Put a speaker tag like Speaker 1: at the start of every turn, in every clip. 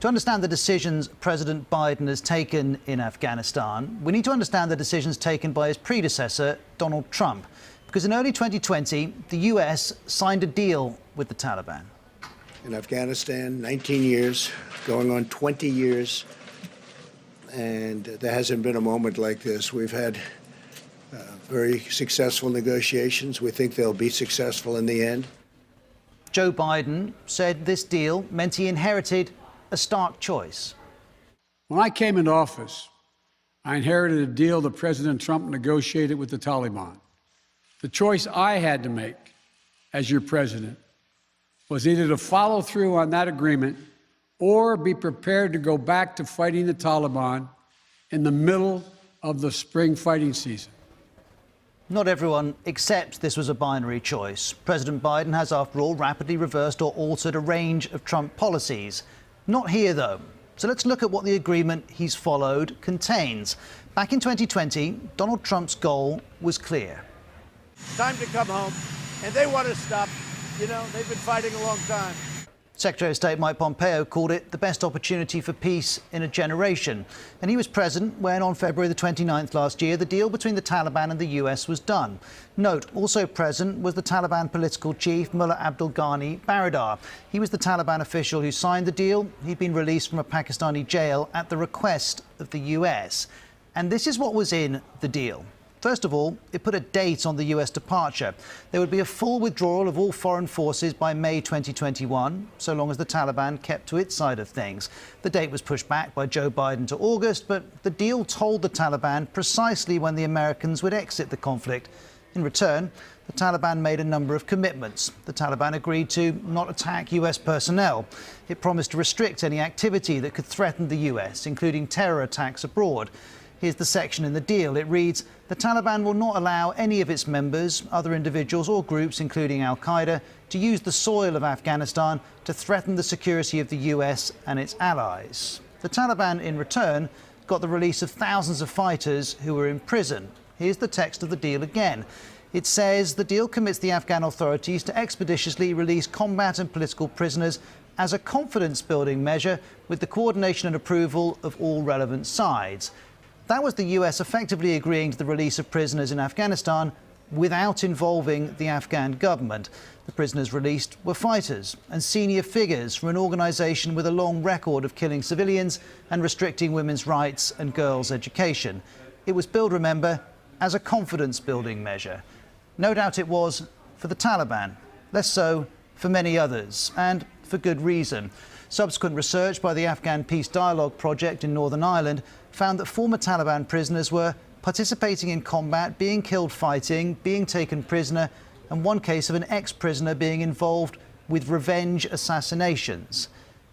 Speaker 1: To understand the decisions President Biden has taken in Afghanistan, we need to understand the decisions taken by his predecessor, Donald Trump. Because in early 2020, the US signed a deal with the Taliban.
Speaker 2: In Afghanistan, 19 years, going on 20 years, and there hasn't been a moment like this. We've had very successful negotiations. We think they'll be successful in the end.
Speaker 1: Joe Biden said this deal meant he inherited a stark choice.
Speaker 3: When I came into office, I inherited a deal that President Trump negotiated with the Taliban. The choice I had to make as your president was either to follow through on that agreement or be prepared to go back to fighting the Taliban in the middle of the spring fighting season.
Speaker 1: Not everyone accepts this was a binary choice. President Biden has, after all, rapidly reversed or altered a range of Trump policies. Not here, though. So let's look at what the agreement he's followed contains. Back in 2020, Donald Trump's goal was clear.
Speaker 4: Time to come home, and they want to stop. You know, they've been fighting a long time.
Speaker 1: Secretary of State Mike Pompeo called it the best opportunity for peace in a generation. And he was present when, on February the 29th last year, the deal between the Taliban and the US was done. Note, also present was the Taliban political chief, Mullah Abdul Ghani Baradar. He was the Taliban official who signed the deal. He'd been released from a Pakistani jail at the request of the US. And this is what was in the deal. First of all, it put a date on the US departure. There would be a full withdrawal of all foreign forces by May 2021, so long as the Taliban kept to its side of things. The date was pushed back by Joe Biden to August, but the deal told the Taliban precisely when the Americans would exit the conflict. In return, the Taliban made a number of commitments. The Taliban agreed to not attack US personnel. It promised to restrict any activity that could threaten the US, including terror attacks abroad. Here's the section in the deal. It reads, the Taliban will not allow any of its members, other individuals or groups, including al-Qaeda, to use the soil of Afghanistan to threaten the security of the US and its allies. The Taliban, in return, got the release of thousands of fighters who were in prison. Here's the text of the deal again. It says the deal commits the Afghan authorities to expeditiously release combat and political prisoners as a confidence-building measure with the coordination and approval of all relevant sides. That was the US effectively agreeing to the release of prisoners in Afghanistan without involving the Afghan government. The prisoners released were fighters and senior figures from an organisation with a long record of killing civilians and restricting women's rights and girls' education. It was billed, remember, as a confidence-building measure. No doubt it was for the Taliban, less so for many others, and for good reason. Subsequent research by the Afghan Peace Dialogue Project in Northern Ireland found that former Taliban prisoners were participating in combat, being killed fighting, being taken prisoner, and one case of an ex-prisoner being involved with revenge assassinations.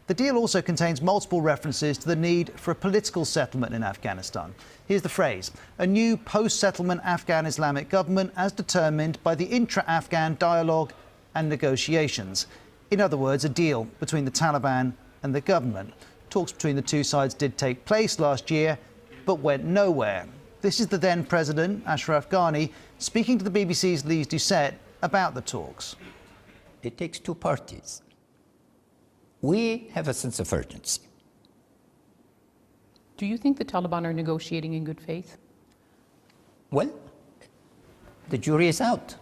Speaker 1: The deal also contains multiple references to the need for a political settlement in Afghanistan. Here's the phrase: a new post-settlement Afghan Islamic government as determined by the intra-Afghan dialogue and negotiations. In other words, a deal between the Taliban and the government. Talks between the two sides did take place last year, but went nowhere. This is the then President, Ashraf Ghani, speaking to the BBC's Lise Doucette about the talks.
Speaker 5: It takes two parties. We have a sense of urgency.
Speaker 6: Do you think the Taliban are negotiating in good faith?
Speaker 5: Well, the jury is out.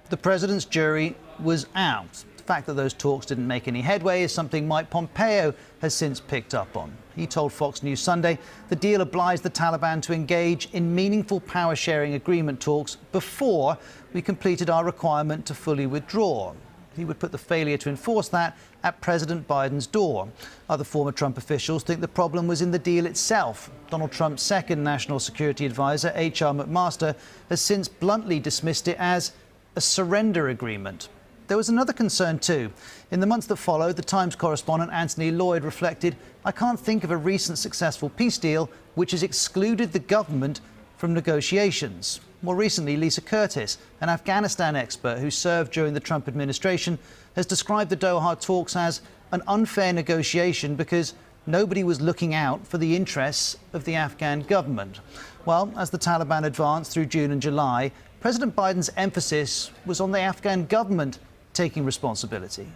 Speaker 1: The President's jury was out. The fact that those talks didn't make any headway is something Mike Pompeo has since picked up on. He told Fox News Sunday the deal obliged the Taliban to engage in meaningful power-sharing agreement talks before we completed our requirement to fully withdraw. He would put the failure to enforce that at President Biden's door. Other former Trump officials think the problem was in the deal itself. Donald Trump's second national security advisor, H.R. McMaster, has since bluntly dismissed it as a surrender agreement. There was another concern too. In the months that followed, the Times correspondent Anthony Lloyd reflected, I can't think of a recent successful peace deal which has excluded the government from negotiations. More recently, Lisa Curtis, an Afghanistan expert who served during the Trump administration, has described the Doha talks as an unfair negotiation because nobody was looking out for the interests of the Afghan government. Well, as the Taliban advanced through June and July, President Biden's emphasis was on the Afghan government taking responsibility.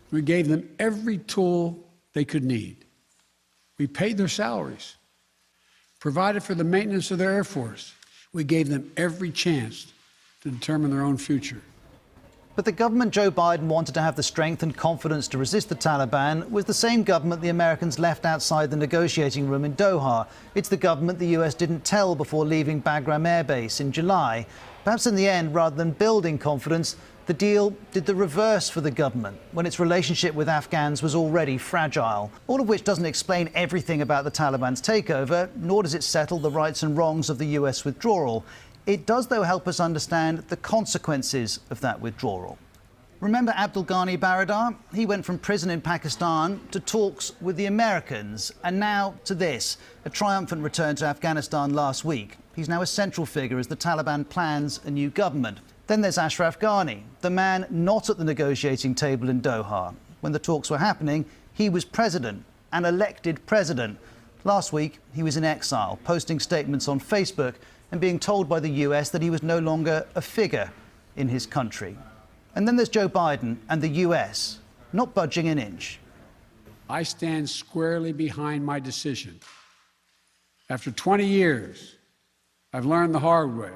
Speaker 3: We gave them every tool they could need. We paid their salaries, provided for the maintenance of their Air Force. We gave them every chance to determine their own future.
Speaker 1: But the government Joe Biden wanted to have the strength and confidence to resist the Taliban was the same government the Americans left outside the negotiating room in Doha. It's the government the US didn't tell before leaving Bagram Air Base in July. Perhaps in the end, rather than building confidence, the deal did the reverse for the government when its relationship with Afghans was already fragile. All of which doesn't explain everything about the Taliban's takeover, nor does it settle the rights and wrongs of the US withdrawal. It does, though, help us understand the consequences of that withdrawal. Remember Abdul Ghani Baradar? He went from prison in Pakistan to talks with the Americans, and now to this, a triumphant return to Afghanistan last week. He's now a central figure as the Taliban plans a new government. Then there's Ashraf Ghani, the man not at the negotiating table in Doha. When the talks were happening, he was president, an elected president. Last week, he was in exile, posting statements on Facebook and being told by the US that he was no longer a figure in his country. And then there's Joe Biden and the US, not budging an inch.
Speaker 3: I stand squarely behind my decision. After 20 years, I've learned the hard way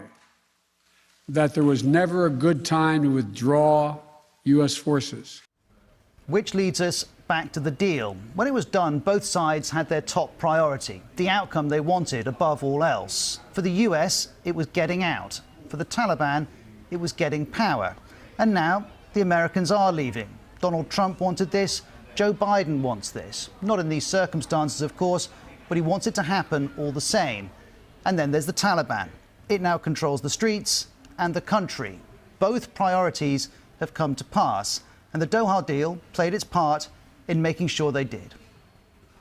Speaker 3: that there was never a good time to withdraw US forces.
Speaker 1: Which leads us back to the deal. When it was done, both sides had their top priority, the outcome they wanted above all else. For the US, it was getting out. For the Taliban, it was getting power. And now the Americans are leaving. Donald Trump wanted this. Joe Biden wants this. Not in these circumstances, of course, but he wants it to happen all the same. And then there's the Taliban. It now controls the streets and the country. Both priorities have come to pass, and the Doha deal played its part in making sure they did.